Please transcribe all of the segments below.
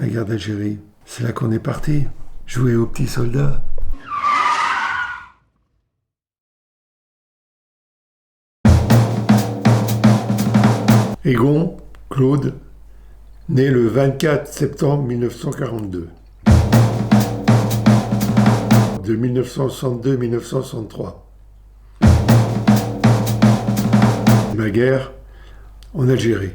la guerre d'Algérie. C'est là qu'on est parti, jouer aux petits soldats. Egon Claude, né le 24 septembre 1942. De 1962-1963. Ma guerre en Algérie.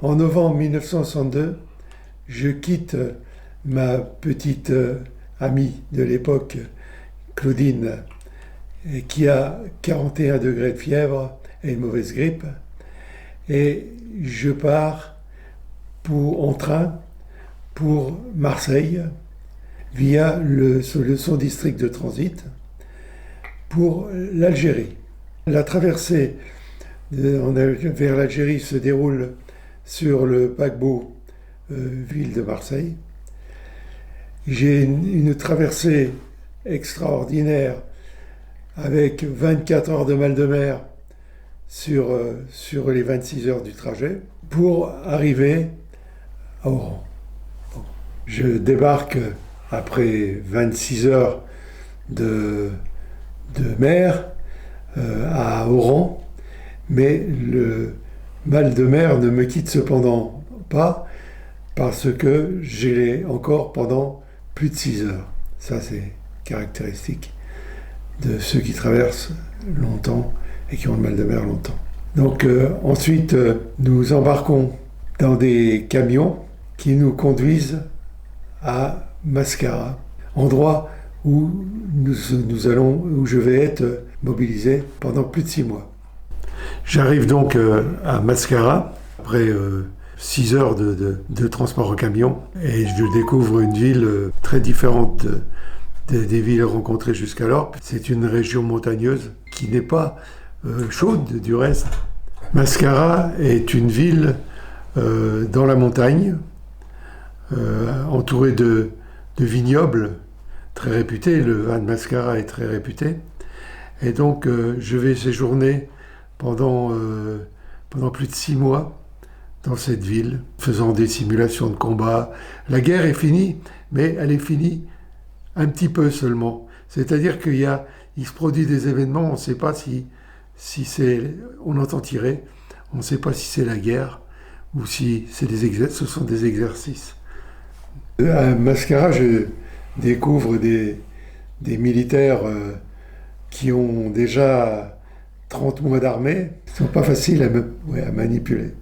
En novembre 1962, je quitte ma petite amie de l'époque, Claudine, qui a 41 degrés de fièvre et une mauvaise grippe, et je pars en train pour Marseille via son district de transit pour l'Algérie. La traversée vers l'Algérie se déroule sur le paquebot ville de Marseille. J'ai une traversée extraordinaire avec 24 heures de mal de mer sur les 26 heures du trajet pour arriver à Oran. Je débarque après 26 heures de mer à Oran, mais le mal de mer ne me quitte cependant pas parce que j'ai encore pendant plus de 6 heures. Ça, c'est caractéristique de ceux qui traversent longtemps et qui ont le mal de mer longtemps. Donc ensuite, nous embarquons dans des camions qui nous conduisent à Mascara, endroit où où je vais être mobilisé pendant plus de 6 mois. J'arrive donc à Mascara, après 6 heures de transport en camion, et je découvre une ville très différente des villes rencontrées jusqu'alors. C'est une région montagneuse qui n'est pas chaude du reste. Mascara est une ville dans la montagne, entourée de vignobles très réputés. Le vin de Mascara est très réputé. Et donc je vais séjourner pendant plus de 6 mois dans cette ville, faisant des simulations de combat. La guerre est finie, mais elle est finie un petit peu seulement. C'est-à-dire il se produit des événements, on ne sait pas si c'est... On entend tirer, on ne sait pas si c'est la guerre ou si ce sont des exercices. À Mascara, je découvre des militaires qui ont déjà 30 mois d'armée. Ils ne sont pas faciles à manipuler.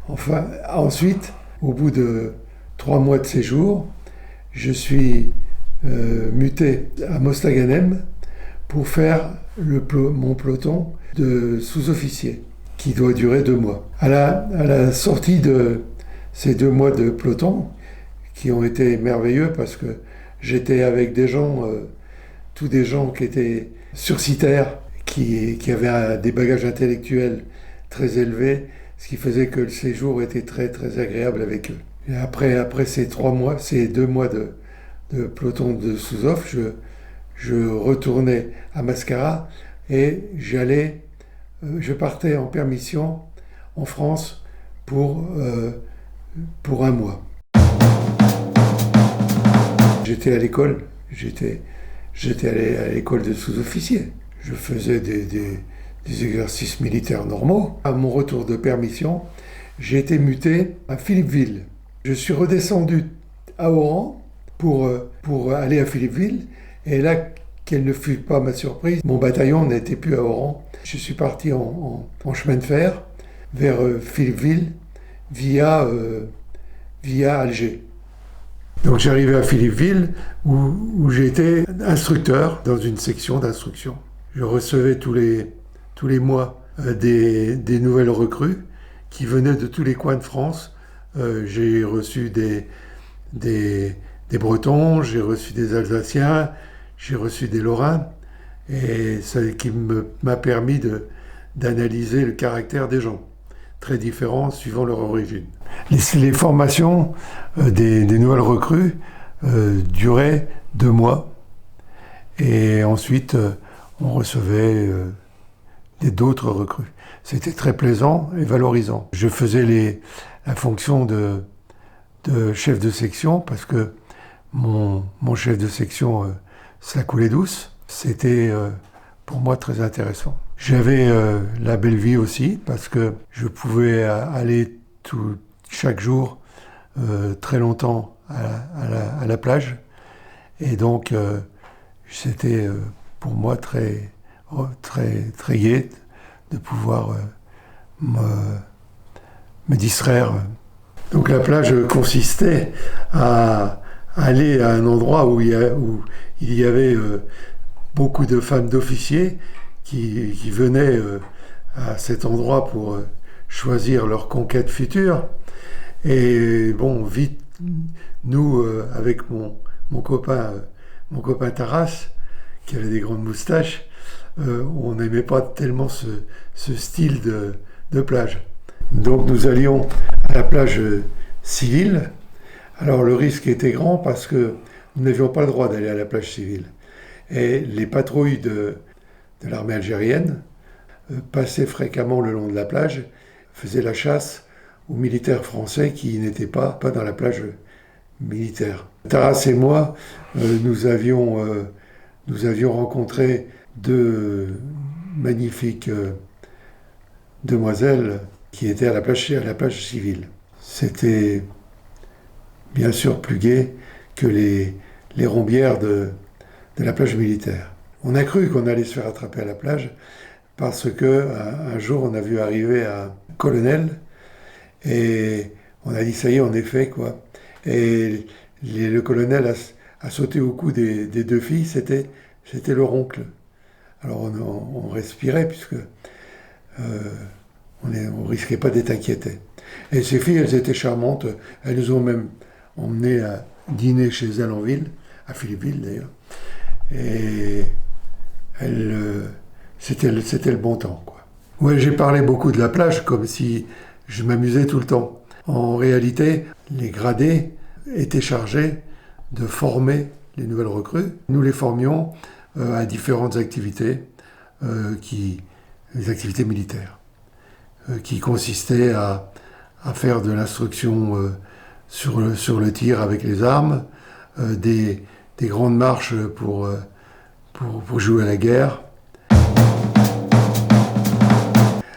Enfin, ensuite, au bout de 3 mois de séjour, je suis muté à Mostaganem pour faire mon peloton de sous-officiers, qui doit durer 2 mois. À la sortie de ces 2 mois de peloton, qui ont été merveilleux parce que j'étais avec des gens, tous des gens qui étaient sursitaires, qui avaient des bagages intellectuels très élevés, ce qui faisait que le séjour était très très agréable avec eux. Et après ces 2 mois de peloton de sous-off, je retournais à Mascara et je partais en permission en France pour 1 mois. J'étais à l'école, j'étais allé à l'école de sous-officiers. Je faisais des exercices militaires normaux. À mon retour de permission, j'ai été muté à Philippeville. Je suis redescendu à Oran pour aller à Philippeville. Et là, quelle ne fut pas ma surprise, mon bataillon n'était plus à Oran. Je suis parti en chemin de fer vers Philippeville via Alger. Donc j'arrivais à Philippeville où j'étais instructeur dans une section d'instruction. Je recevais tous les mois des nouvelles recrues qui venaient de tous les coins de France. J'ai reçu des Bretons, j'ai reçu des Alsaciens, j'ai reçu des Lorrains, et ça qui m'a permis d'analyser le caractère des gens, très différents suivant leur origine. Les formations des nouvelles recrues duraient 2 mois, et ensuite on recevait d'autres recrues. C'était très plaisant et valorisant. Je faisais la fonction de chef de section parce que mon chef de section, ça coulait douce. C'était pour moi très intéressant. J'avais la belle vie aussi parce que je pouvais aller chaque jour très longtemps à la plage. Et donc, c'était pour moi très gai de pouvoir me distraire. Donc la plage consistait à aller à un endroit où il y avait beaucoup de femmes d'officiers qui venaient à cet endroit pour choisir leur conquête future. Et bon, vite, nous, avec mon copain Taras, qui avait des grandes moustaches, on n'aimait pas tellement ce style de plage. Donc nous allions à la plage civile. Alors le risque était grand parce que nous n'avions pas le droit d'aller à la plage civile. Et les patrouilles de l'armée algérienne passaient fréquemment le long de la plage, faisaient la chasse aux militaires français qui n'étaient pas dans la plage militaire. Taras et moi, nous avions rencontré deux magnifiques demoiselles qui étaient à la plage civile. C'était bien sûr plus gai que les rombières de la plage militaire. On a cru qu'on allait se faire attraper à la plage parce que un jour on a vu arriver un colonel et on a dit ça y est, on est fait quoi. Et le colonel a sauté au cou des deux filles, c'était leur oncle. Alors on respirait puisque on risquait pas d'être inquiétés. Et ces filles, elles étaient charmantes. Elles nous ont même emmenés à dîner chez elles en ville, à Philippeville d'ailleurs. Et c'était le bon temps, quoi. Ouais, j'ai parlé beaucoup de la plage comme si je m'amusais tout le temps. En réalité, les gradés étaient chargés de former les nouvelles recrues. Nous les formions à différentes activités, les activités militaires, qui consistaient à faire de l'instruction sur le tir avec les armes, des grandes marches pour jouer à la guerre.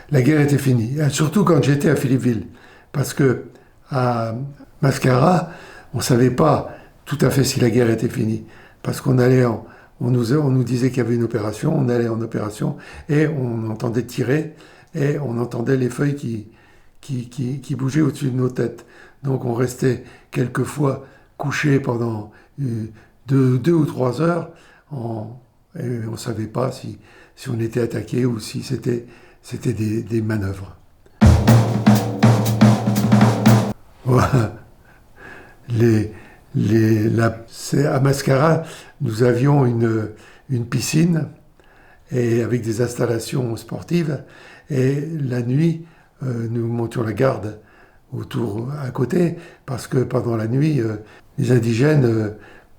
La guerre était finie, surtout quand j'étais à Philippeville, parce que à Mascara, on ne savait pas tout à fait si la guerre était finie, parce qu'on nous disait qu'il y avait une opération, on allait en opération, et on entendait tirer, et on entendait les feuilles qui bougeaient au-dessus de nos têtes. Donc on restait quelquefois couché pendant 2 ou 3 heures, et on ne savait pas si on était attaqué ou si c'était des manœuvres. Voilà. À Mascara, nous avions une piscine et avec des installations sportives. Et la nuit, nous montions la garde à côté, parce que pendant la nuit, les indigènes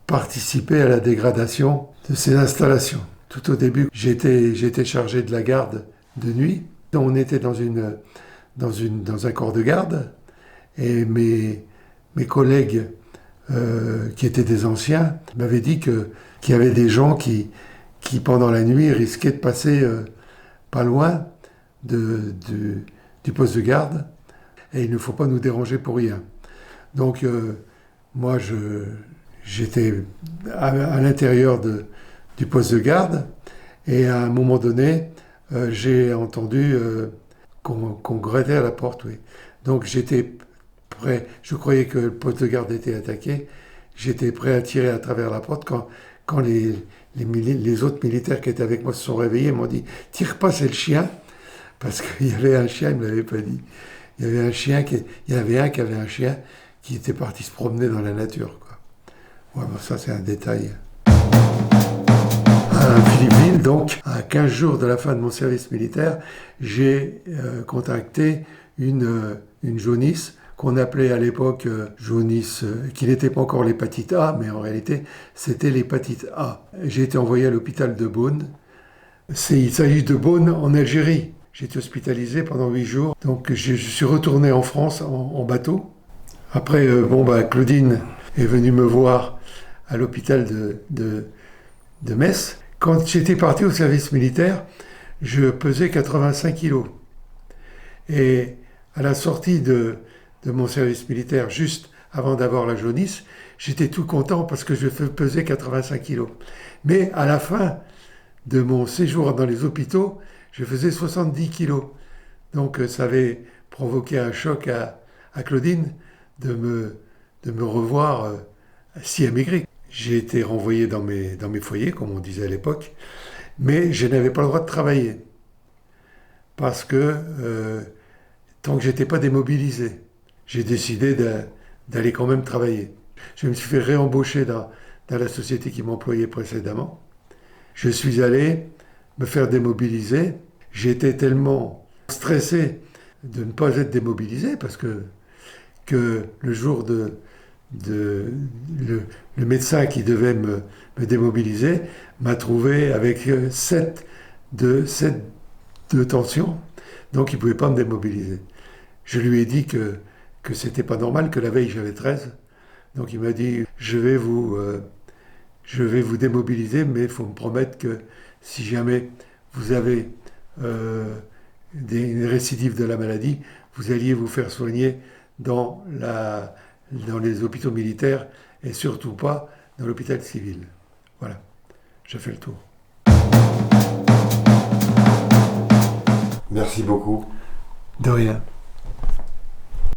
participaient à la dégradation de ces installations. Tout au début, j'étais chargé de la garde de nuit. On était dans un corps de garde, et mes collègues qui étaient des anciens m'avaient dit qu'il y avait des gens qui pendant la nuit risquaient de passer pas loin du poste de garde, et il ne faut pas nous déranger pour rien. Donc moi j'étais à l'intérieur du poste de garde, et à un moment donné j'ai entendu qu'on grattait à la porte, oui. Donc j'étais prêt, je croyais que le poste de garde était attaqué, j'étais prêt à tirer à travers la porte quand les autres militaires qui étaient avec moi se sont réveillés et m'ont dit « Tire pas, c'est le chien !» Parce qu'il y avait un chien, ils ne me l'avaient pas dit. Il y avait un qui avait un chien qui était parti se promener dans la nature, quoi. Ouais, bon, ça c'est un détail. À Philippeville, donc, à 15 jours de la fin de mon service militaire, j'ai contacté une jaunisse qu'on appelait à l'époque jaunisse, qui n'était pas encore l'hépatite A, mais en réalité, c'était l'hépatite A. J'ai été envoyé à l'hôpital de Beaune Il s'agit de Beaune en Algérie. J'ai été hospitalisé pendant 8 jours. Donc je suis retourné en France en bateau. Après, Claudine est venue me voir à l'hôpital de Metz. Quand j'étais parti au service militaire, je pesais 85 kilos. Et à la sortie de mon service militaire, juste avant d'avoir la jaunisse, j'étais tout content parce que je pesais 85 kilos. Mais à la fin de mon séjour dans les hôpitaux, je faisais 70 kilos. Donc ça avait provoqué un choc à Claudine de me revoir si amaigri. J'ai été renvoyé dans mes foyers, comme on disait à l'époque, mais je n'avais pas le droit de travailler parce que tant que j'étais pas démobilisé, j'ai décidé d'aller quand même travailler. Je me suis fait réembaucher dans la société qui m'employait précédemment. Je suis allé me faire démobiliser. J'étais tellement stressé de ne pas être démobilisé parce que le jour le médecin qui devait me démobiliser m'a trouvé avec 7 de tension, donc il ne pouvait pas me démobiliser. Je lui ai dit que c'était pas normal, que la veille j'avais 13. Donc il m'a dit, je vais vous démobiliser, mais il faut me promettre que si jamais vous avez une récidive de la maladie, vous alliez vous faire soigner dans les hôpitaux militaires et surtout pas dans l'hôpital civil. Voilà, j'ai fait le tour. Merci beaucoup. De rien.